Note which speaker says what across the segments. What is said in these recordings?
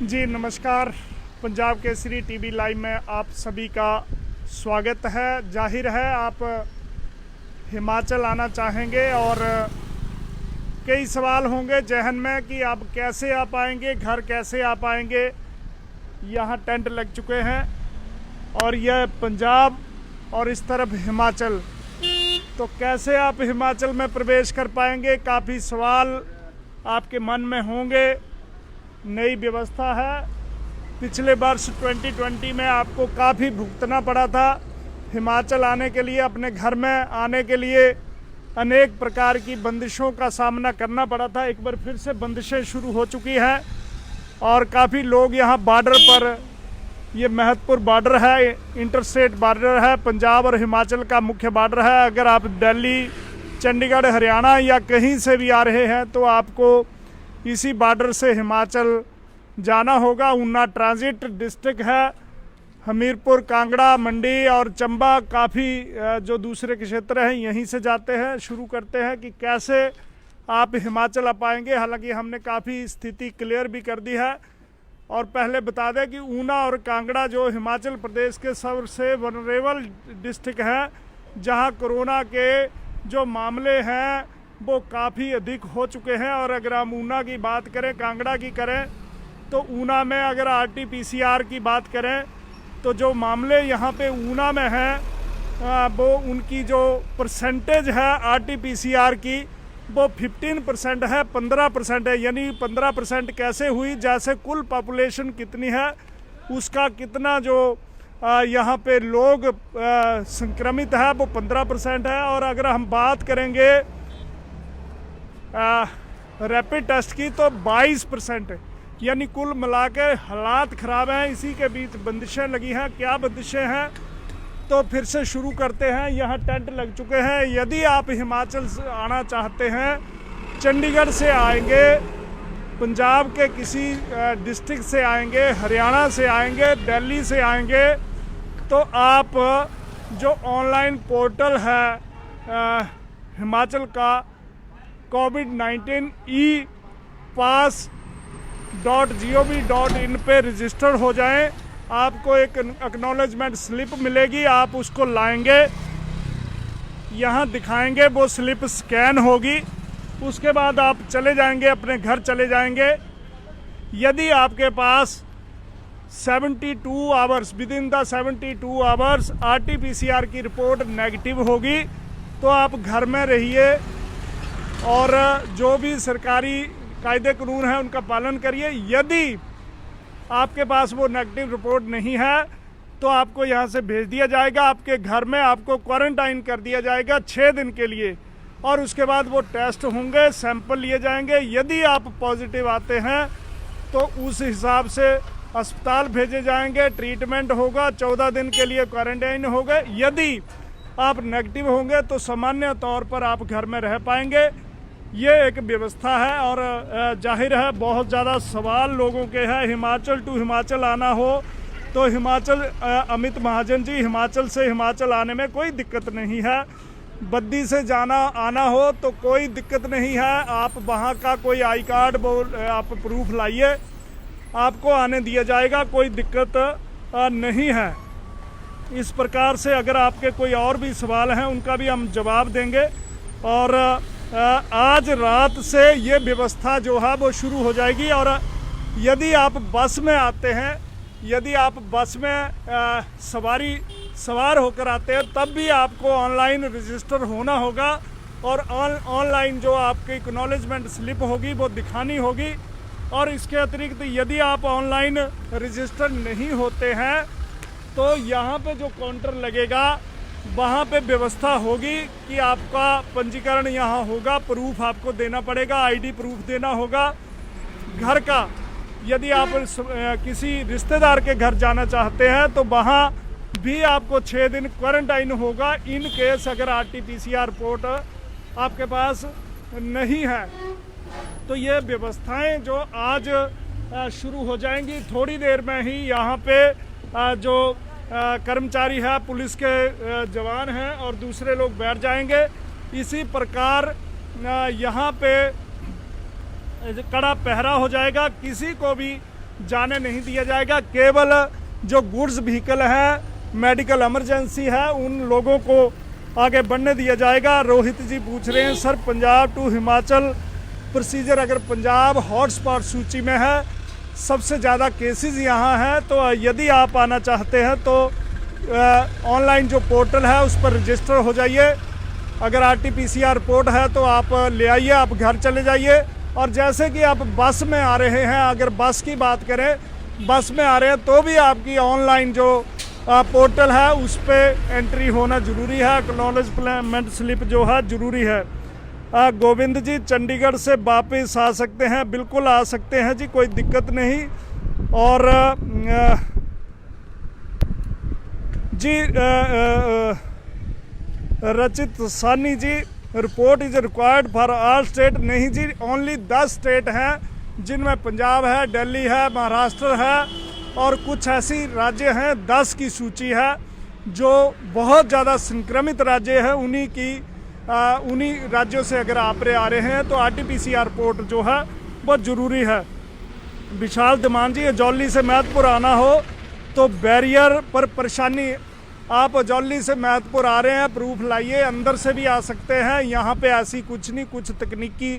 Speaker 1: जी नमस्कार। Punjab Kesari TV live में आप सभी का स्वागत है। जाहिर है आप हिमाचल आना चाहेंगे और कई सवाल होंगे जहन में कि आप कैसे आ पाएंगे, घर कैसे आ पाएंगे। यहाँ टेंट लग चुके हैं और यह पंजाब और इस तरफ हिमाचल, तो कैसे आप हिमाचल में प्रवेश कर पाएंगे। काफ़ी सवाल आपके मन में होंगे। नई व्यवस्था है। पिछले वर्ष 2020 में आपको काफ़ी भुगतना पड़ा था। हिमाचल आने के लिए, अपने घर में आने के लिए अनेक प्रकार की बंदिशों का सामना करना पड़ा था। एक बार फिर से बंदिशें शुरू हो चुकी हैं और काफ़ी लोग यहाँ बॉर्डर पर, ये महत्वपूर्ण बॉर्डर है, इंटरस्टेट बॉर्डर है, पंजाब और हिमाचल का मुख्य बॉर्डर है। अगर आप दिल्ली, चंडीगढ़, हरियाणा या कहीं से भी आ रहे हैं तो आपको इसी बॉर्डर से हिमाचल जाना होगा। ऊना ट्रांजिट डिस्ट्रिक्ट है। हमीरपुर, कांगड़ा, मंडी और चंबा काफ़ी जो दूसरे के क्षेत्र हैं यहीं से जाते हैं। शुरू करते हैं कि कैसे आप हिमाचल आ पाएंगे। हालांकि हमने काफ़ी स्थिति क्लियर भी कर दी है। और पहले बता दें कि ऊना और कांगड़ा जो हिमाचल प्रदेश के सबसे वनरेबल डिस्ट्रिक्ट हैं, जहां कोरोना के जो मामले हैं वो काफ़ी अधिक हो चुके हैं। और अगर हम ऊना की बात करें, कांगड़ा की करें, तो ऊना में अगर RT-PCR की बात करें तो जो मामले यहाँ पे ऊना में हैं वो उनकी जो परसेंटेज है RT-PCR की वो 15% है, 15% है। यानी 15% कैसे हुई, जैसे कुल पॉपुलेशन कितनी है उसका कितना जो यहाँ पे लोग संक्रमित है वो 15% है। और अगर हम बात करेंगे रैपिड टेस्ट की तो 22%, यानी कुल मिलाकर हालात ख़राब हैं। इसी के बीच बंदिशें लगी हैं। क्या बंदिशें हैं तो फिर से शुरू करते हैं। यहाँ टेंट लग चुके हैं। यदि आप हिमाचल से आना चाहते हैं, चंडीगढ़ से आएंगे, पंजाब के किसी डिस्ट्रिक्ट से आएंगे, हरियाणा से आएंगे, दिल्ली से आएंगे, तो आप जो ऑनलाइन पोर्टल है हिमाचल का COVID-19 ePass.gov.in पे रजिस्टर हो जाएं। आपको एक एक्नॉलेजमेंट स्लिप मिलेगी, आप उसको लाएंगे, यहाँ दिखाएंगे, वो स्लिप स्कैन होगी। उसके बाद आप चले जाएंगे, अपने घर चले जाएंगे। यदि आपके पास 72 hours, with in the 72 hours RT-PCR की रिपोर्ट नेगेटिव होगी तो आप घर में रहिए और जो भी सरकारी कायदे कानून है उनका पालन करिए। यदि आपके पास वो नेगेटिव रिपोर्ट नहीं है तो आपको यहाँ से भेज दिया जाएगा। आपके घर में आपको क्वारंटाइन कर दिया जाएगा 6 दिन के लिए और उसके बाद वो टेस्ट होंगे, सैंपल लिए जाएंगे। यदि आप पॉजिटिव आते हैं तो उस हिसाब से अस्पताल भेजे जाएंगे, ट्रीटमेंट होगा, 14 दिन के लिए क्वारंटाइन होगा। यदि आप नेगेटिव होंगे तो सामान्य तौर पर आप घर में रह पाएंगे। ये एक व्यवस्था है। और जाहिर है बहुत ज़्यादा सवाल लोगों के हैं। हिमाचल टू हिमाचल आना हो तो हिमाचल, अमित महाजन जी, हिमाचल से हिमाचल आने में कोई दिक्कत नहीं है। बद्दी से जाना आना हो तो कोई दिक्कत नहीं है। आप वहाँ का कोई आई कार्ड आप प्रूफ लाइए, आपको आने दिया जाएगा, कोई दिक्कत नहीं है। इस प्रकार से अगर आपके कोई और भी सवाल हैं उनका भी हम जवाब देंगे। और आज रात से ये व्यवस्था जो है वो शुरू हो जाएगी। और यदि आप बस में आते हैं, यदि आप बस में सवार होकर आते हैं तब भी आपको ऑनलाइन रजिस्टर होना होगा और ऑनलाइन जो आपकी एक्नॉलेजमेंट स्लिप होगी वो दिखानी होगी। और इसके अतिरिक्त यदि आप ऑनलाइन रजिस्टर नहीं होते हैं तो यहाँ पे जो काउंटर लगेगा वहाँ पे व्यवस्था होगी कि आपका पंजीकरण यहाँ होगा, प्रूफ आपको देना पड़ेगा, ID प्रूफ देना होगा घर का। यदि आप किसी रिश्तेदार के घर जाना चाहते हैं तो वहाँ भी आपको 6 दिन क्वारंटाइन होगा, इन केस अगर RT-PCR रिपोर्ट आपके पास नहीं है। तो ये व्यवस्थाएं जो आज शुरू हो जाएंगी थोड़ी देर में ही। यहाँ पे जो कर्मचारी है, पुलिस के जवान हैं और दूसरे लोग बैठ जाएंगे। इसी प्रकार यहाँ पे कड़ा पहरा हो जाएगा। किसी को भी जाने नहीं दिया जाएगा। केवल जो गुड्स व्हीकल है, मेडिकल इमरजेंसी है, उन लोगों को आगे बढ़ने दिया जाएगा। रोहित जी पूछ रहे हैं sir Punjab to Himachal procedure, अगर पंजाब हॉटस्पॉट सूची में है, सबसे ज़्यादा केसेस यहाँ हैं, तो यदि आप आना चाहते हैं तो ऑनलाइन जो पोर्टल है उस पर रजिस्टर हो जाइए। अगर RT-PCR रिपोर्ट है तो आप ले आइए, आप घर चले जाइए। और जैसे कि आप बस में आ रहे हैं, अगर बस की बात करें, बस में आ रहे हैं तो भी आपकी ऑनलाइन जो पोर्टल है उस पर एंट्री होना ज़रूरी है। एक्नॉलेजमेंट स्लिप जो है ज़रूरी है। गोविंद जी चंडीगढ़ से वापस आ सकते हैं? बिल्कुल आ सकते हैं जी, कोई दिक्कत नहीं। और जी Rachit Saini ji, report is required for all state. नहीं जी, ओनली 10 स्टेट हैं जिनमें पंजाब है, दिल्ली है, महाराष्ट्र है और कुछ ऐसी राज्य हैं, 10 की सूची है जो बहुत ज़्यादा संक्रमित राज्य है। उन्हीं राज्यों से अगर आप आ रहे हैं तो RT-PCR रिपोर्ट जो है बहुत ज़रूरी है। विशाल दिमान जी, अजौली से महतपुर आना हो तो बैरियर पर परेशानी, आप अजौली से महतपुर आ रहे हैं, प्रूफ लाइए, अंदर से भी आ सकते हैं। यहाँ पे ऐसी कुछ नहीं, कुछ तकनीकी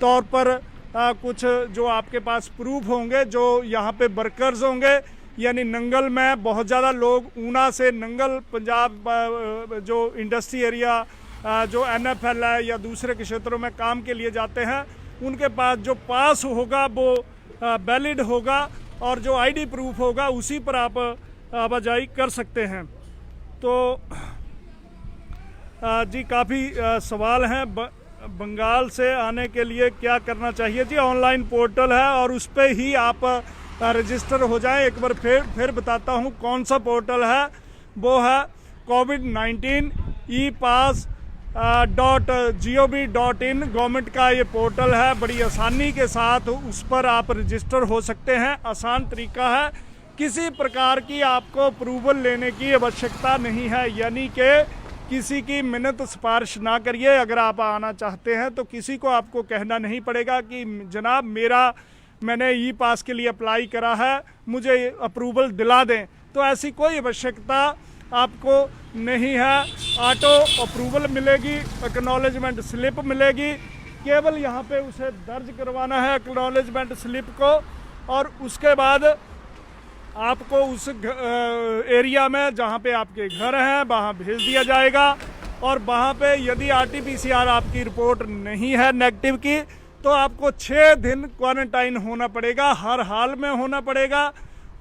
Speaker 1: तौर पर कुछ जो आपके पास प्रूफ होंगे, जो यहाँ पे वर्कर्स होंगे, यानी नंगल में बहुत ज़्यादा लोग ऊना से नंगल पंजाब जो इंडस्ट्री एरिया जो NFL है या दूसरे क्षेत्रों में काम के लिए जाते हैं, उनके पास जो पास होगा वो वैलिड होगा और जो ID प्रूफ होगा उसी पर आप आवाजाही कर सकते हैं। तो जी काफ़ी सवाल हैं। बंगाल से आने के लिए क्या करना चाहिए? जी ऑनलाइन पोर्टल है और उस पर ही आप रजिस्टर हो जाएं। एक बार फिर बताता हूँ कौन सा पोर्टल है। वो है COVID-19 epass.gov.in। गवर्नमेंट का ये पोर्टल है, बड़ी आसानी के साथ उस पर आप रजिस्टर हो सकते हैं। आसान तरीका है, किसी प्रकार की आपको अप्रूवल लेने की आवश्यकता नहीं है, यानी कि किसी की मिन्नत सिफारिश ना करिए। अगर आप आना चाहते हैं तो किसी को आपको कहना नहीं पड़ेगा कि जनाब मैंने E-पास के लिए अप्लाई करा है, मुझे अप्रूवल दिला दें। तो ऐसी कोई आवश्यकता आपको नहीं है। ऑटो अप्रूवल मिलेगी, एक्नॉलेजमेंट स्लिप मिलेगी, केवल यहाँ पे उसे दर्ज करवाना है एक्नॉलेजमेंट स्लिप को, और उसके बाद आपको उस एरिया में जहाँ पे आपके घर हैं वहाँ भेज दिया जाएगा। और वहाँ पे यदि RT-PCR आपकी रिपोर्ट नहीं है नेगेटिव की, तो आपको 6 दिन क्वारंटाइन होना पड़ेगा, हर हाल में होना पड़ेगा।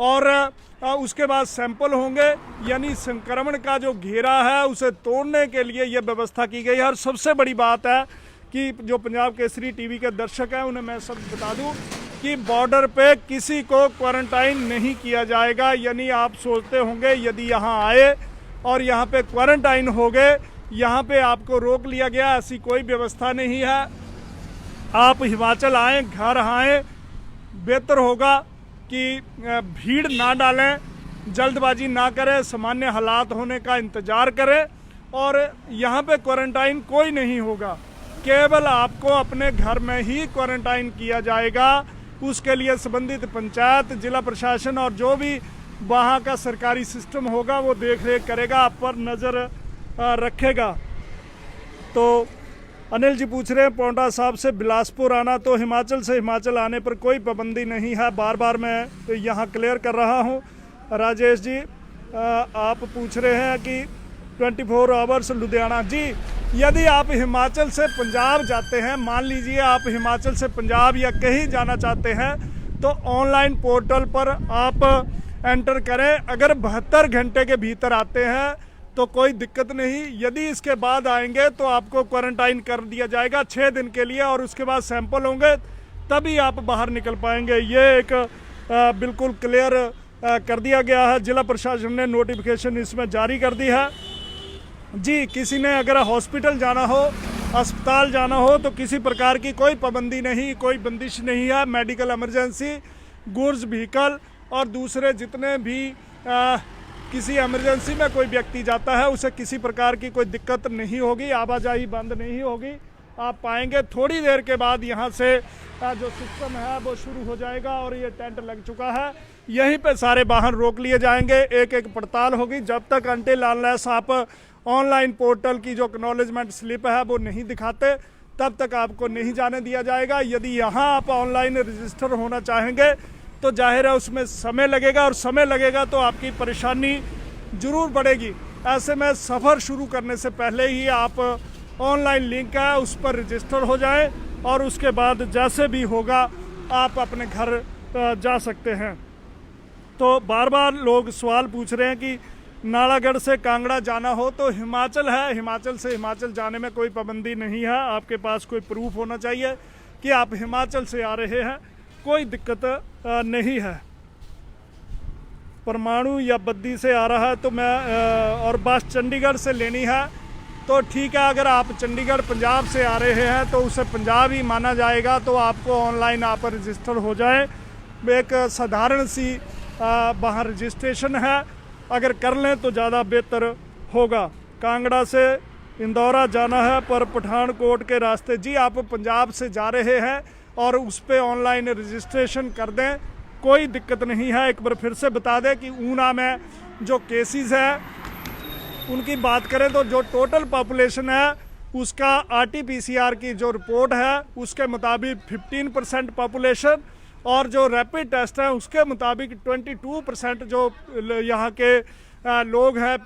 Speaker 1: और उसके बाद सैंपल होंगे, यानी संक्रमण का जो घेरा है उसे तोड़ने के लिए ये व्यवस्था की गई है। और सबसे बड़ी बात है कि जो पंजाब केसरी TV के दर्शक हैं उन्हें मैं सब बता दूं कि बॉर्डर पे किसी को क्वारंटाइन नहीं किया जाएगा। यानी आप सोचते होंगे यदि यहाँ आए और यहाँ पे क्वारंटाइन हो गए, यहाँ पे आपको रोक लिया गया, ऐसी कोई व्यवस्था नहीं है। आप हिमाचल आएँ, घर आएँ, बेहतर होगा कि भीड़ ना डालें, जल्दबाजी ना करें, सामान्य हालात होने का इंतज़ार करें। और यहाँ पे क्वारंटाइन कोई नहीं होगा, केवल आपको अपने घर में ही क्वारंटाइन किया जाएगा। उसके लिए संबंधित पंचायत, जिला प्रशासन और जो भी वहाँ का सरकारी सिस्टम होगा वो देख रेख करेगा, आप पर नज़र रखेगा। तो अनिल जी पूछ रहे हैं पौंटा साहब से बिलासपुर आना, तो हिमाचल से हिमाचल आने पर कोई पाबंदी नहीं है, बार बार मैं यहाँ क्लियर कर रहा हूँ। राजेश जी आप पूछ रहे हैं कि 24 आवर्स लुधियाना। जी यदि आप हिमाचल से पंजाब जाते हैं, मान लीजिए आप हिमाचल से पंजाब या कहीं जाना चाहते हैं, तो ऑनलाइन पोर्टल पर आप एंटर करें। अगर 72 घंटे के भीतर आते हैं तो कोई दिक्कत नहीं। यदि इसके बाद आएंगे तो आपको क्वारंटाइन कर दिया जाएगा 6 दिन के लिए, और उसके बाद सैंपल होंगे तभी आप बाहर निकल पाएंगे। ये एक बिल्कुल क्लियर कर दिया गया है, जिला प्रशासन ने नोटिफिकेशन इसमें जारी कर दी है। जी किसी ने अगर हॉस्पिटल जाना हो, अस्पताल जाना हो, तो किसी प्रकार की कोई पाबंदी नहीं, कोई बंदिश नहीं है। मेडिकल इमरजेंसी, गुड्स व्हीकल और दूसरे जितने भी किसी इमरजेंसी में कोई व्यक्ति जाता है उसे किसी प्रकार की कोई दिक्कत नहीं होगी, आवाजाही बंद नहीं होगी। आप पाएंगे। थोड़ी देर के बाद यहाँ से जो सिस्टम है वो शुरू हो जाएगा और ये टेंट लग चुका है। यहीं पे सारे वाहन रोक लिए जाएंगे, एक एक पड़ताल होगी। जब तक अनटिल अनलेस आप ऑनलाइन पोर्टल की जो एक्नॉलेजमेंट स्लिप है वो नहीं दिखाते, तब तक आपको नहीं जाने दिया जाएगा। यदि यहाँ आप ऑनलाइन रजिस्टर होना चाहेंगे तो जाहिर है उसमें समय लगेगा, और समय लगेगा तो आपकी परेशानी ज़रूर बढ़ेगी। ऐसे में सफ़र शुरू करने से पहले ही आप ऑनलाइन लिंक है उस पर रजिस्टर हो जाएं, और उसके बाद जैसे भी होगा आप अपने घर जा सकते हैं। तो बार बार लोग सवाल पूछ रहे हैं कि नालागढ़ से कांगड़ा जाना हो तो हिमाचल है, हिमाचल से हिमाचल जाने में कोई पाबंदी नहीं है। आपके पास कोई प्रूफ होना चाहिए कि आप हिमाचल से आ रहे हैं, कोई दिक्कत नहीं है। परमाणु या बद्दी से आ रहा है तो मैं और बस चंडीगढ़ से लेनी है तो ठीक है। अगर आप चंडीगढ़ पंजाब से आ रहे हैं तो उसे पंजाब ही माना जाएगा, तो आपको ऑनलाइन आप रजिस्टर हो जाए। एक साधारण सी वहाँ रजिस्ट्रेशन है, अगर कर लें तो ज़्यादा बेहतर होगा। कांगड़ा से इंदौरा जाना है पर पठानकोट के रास्ते, जी आप पंजाब से जा रहे हैं और उस पर ऑनलाइन रजिस्ट्रेशन कर दें, कोई दिक्कत नहीं है। एक बार फिर से बता दें कि ऊना में जो केसेस है उनकी बात करें तो जो टोटल पॉपुलेशन है उसका RT-PCR की जो रिपोर्ट है उसके मुताबिक 15% पॉपुलेशन, और जो रैपिड टेस्ट है उसके मुताबिक 22% जो यहाँ के लोग हैं,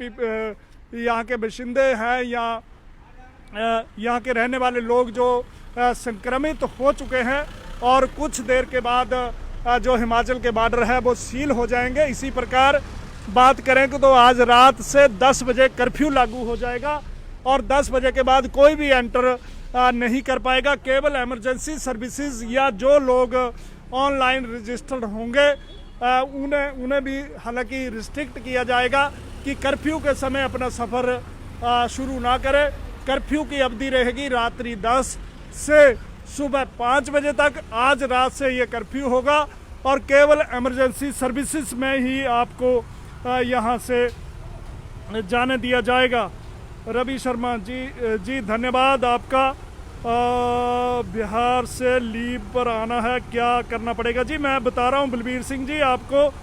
Speaker 1: यहाँ के बाशिंदे हैं या यहाँ के रहने वाले लोग जो संक्रमित हो चुके हैं, और कुछ देर के बाद जो हिमाचल के बॉर्डर है वो सील हो जाएंगे। इसी प्रकार बात करें तो आज रात से 10 बजे कर्फ्यू लागू हो जाएगा, और 10 बजे के बाद कोई भी एंटर नहीं कर पाएगा। केवल इमरजेंसी सर्विसेज या जो लोग ऑनलाइन रजिस्टर्ड होंगे उन्हें भी हालांकि रिस्ट्रिक्ट किया जाएगा कि कर्फ्यू के समय अपना सफ़र शुरू ना करें। कर्फ्यू की अवधि रहेगी रात्रि 10 से सुबह 5 बजे तक। आज रात से ये कर्फ्यू होगा और केवल इमरजेंसी सर्विसेज में ही आपको यहाँ से जाने दिया जाएगा। रवि शर्मा जी धन्यवाद आपका। बिहार से लीव पर आना है, क्या करना पड़ेगा? जी मैं बता रहा हूँ बलबीर सिंह जी, आपको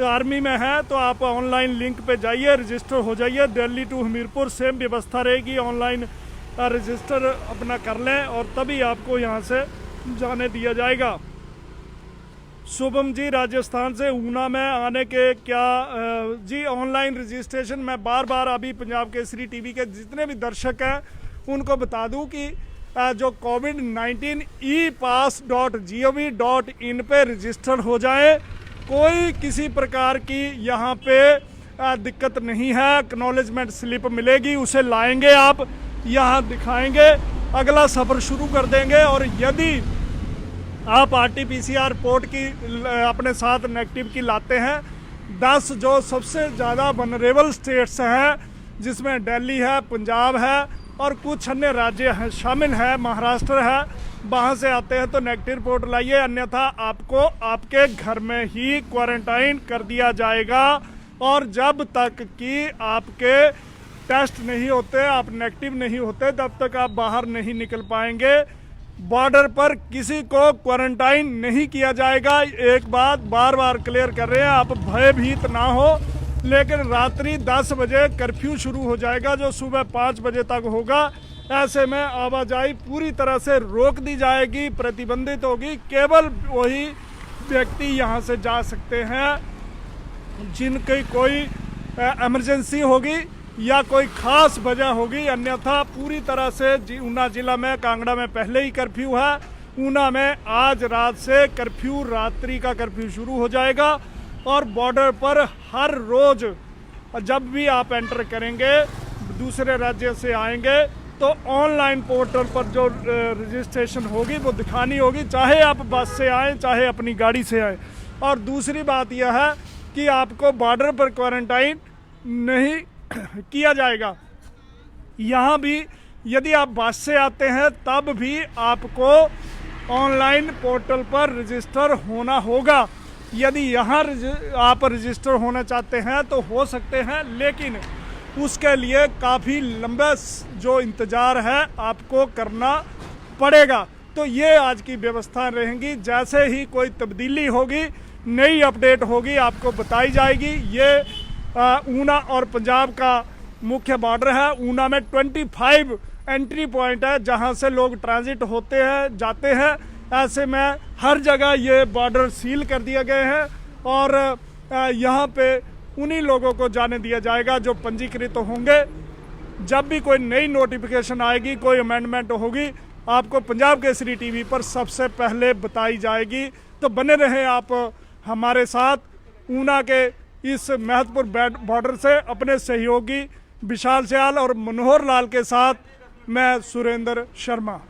Speaker 1: आर्मी में है तो आप ऑनलाइन लिंक पे जाइए, रजिस्टर हो जाइए। दिल्ली टू हमीरपुर सेम व्यवस्था रहेगी, ऑनलाइन रजिस्टर अपना कर लें और तभी आपको यहाँ से जाने दिया जाएगा। शुभम जी राजस्थान से ऊना में आने के क्या जी ऑनलाइन रजिस्ट्रेशन मैं बार बार अभी पंजाब केसरी टीवी के जितने भी दर्शक हैं उनको बता दूं कि जो COVID-19 epass.gov.in पे रजिस्टर हो जाए, कोई किसी प्रकार की यहाँ पे दिक्कत नहीं है। एक्नॉलेजमेंट स्लिप मिलेगी, उसे लाएंगे आप यहाँ दिखाएंगे, अगला सफ़र शुरू कर देंगे। और यदि आप RT-PCR रिपोर्ट की अपने साथ नेगेटिव की लाते हैं, 10 जो सबसे ज़्यादा वनरेबल स्टेट्स हैं जिसमें दिल्ली है, पंजाब है और कुछ अन्य राज्य हैं शामिल है, महाराष्ट्र है, वहाँ से आते हैं तो नेगेटिव रिपोर्ट लाइए, अन्यथा आपको आपके घर में ही क्वारंटाइन कर दिया जाएगा। और जब तक कि आपके टेस्ट नहीं होते, आप नेगेटिव नहीं होते, तब तक आप बाहर नहीं निकल पाएंगे। बॉर्डर पर किसी को क्वारंटाइन नहीं किया जाएगा। एक बात बार बार क्लियर कर रहे हैं, आप भयभीत ना हो। लेकिन रात्रि 10 बजे कर्फ्यू शुरू हो जाएगा जो सुबह 5 बजे तक होगा। ऐसे में आवाजाही पूरी तरह से रोक दी जाएगी, प्रतिबंधित होगी। केवल वही व्यक्ति यहाँ से जा सकते हैं जिनकी कोई इमरजेंसी होगी या कोई खास वजह होगी, अन्यथा पूरी तरह से ऊना जिला में, कांगड़ा में पहले ही कर्फ्यू है, ऊना में आज रात से कर्फ्यू, रात्रि का कर्फ्यू शुरू हो जाएगा। और बॉर्डर पर हर रोज जब भी आप एंटर करेंगे, दूसरे राज्य से आएंगे तो ऑनलाइन पोर्टल पर जो रजिस्ट्रेशन होगी वो दिखानी होगी, चाहे आप बस से आएँ चाहे अपनी गाड़ी से आएँ। और दूसरी बात यह है कि आपको बॉर्डर पर क्वारंटाइन नहीं किया जाएगा। यहाँ भी यदि आप बस से आते हैं तब भी आपको ऑनलाइन पोर्टल पर रजिस्टर होना होगा। यदि यहाँ आप रजिस्टर होना चाहते हैं तो हो सकते हैं, लेकिन उसके लिए काफ़ी लंबा जो इंतज़ार है आपको करना पड़ेगा। तो ये आज की व्यवस्था रहेंगी। जैसे ही कोई तब्दीली होगी, नई अपडेट होगी, आपको बताई जाएगी। ये ऊना और पंजाब का मुख्य बॉर्डर है। ऊना में 25 एंट्री पॉइंट है जहां से लोग ट्रांजिट होते हैं, जाते हैं। ऐसे में हर जगह ये बॉर्डर सील कर दिए गए हैं और यहाँ पे उन्हीं लोगों को जाने दिया जाएगा जो पंजीकृत होंगे। जब भी कोई नई नोटिफिकेशन आएगी, कोई अमेंडमेंट होगी, आपको पंजाब केसरी टीवी पर सबसे पहले बताई जाएगी। तो बने रहें आप हमारे साथ। ऊना के इस महत्वपूर्ण बॉर्डर से अपने सहयोगी विशाल सियाल और मनोहर लाल के साथ मैं सुरेंद्र शर्मा।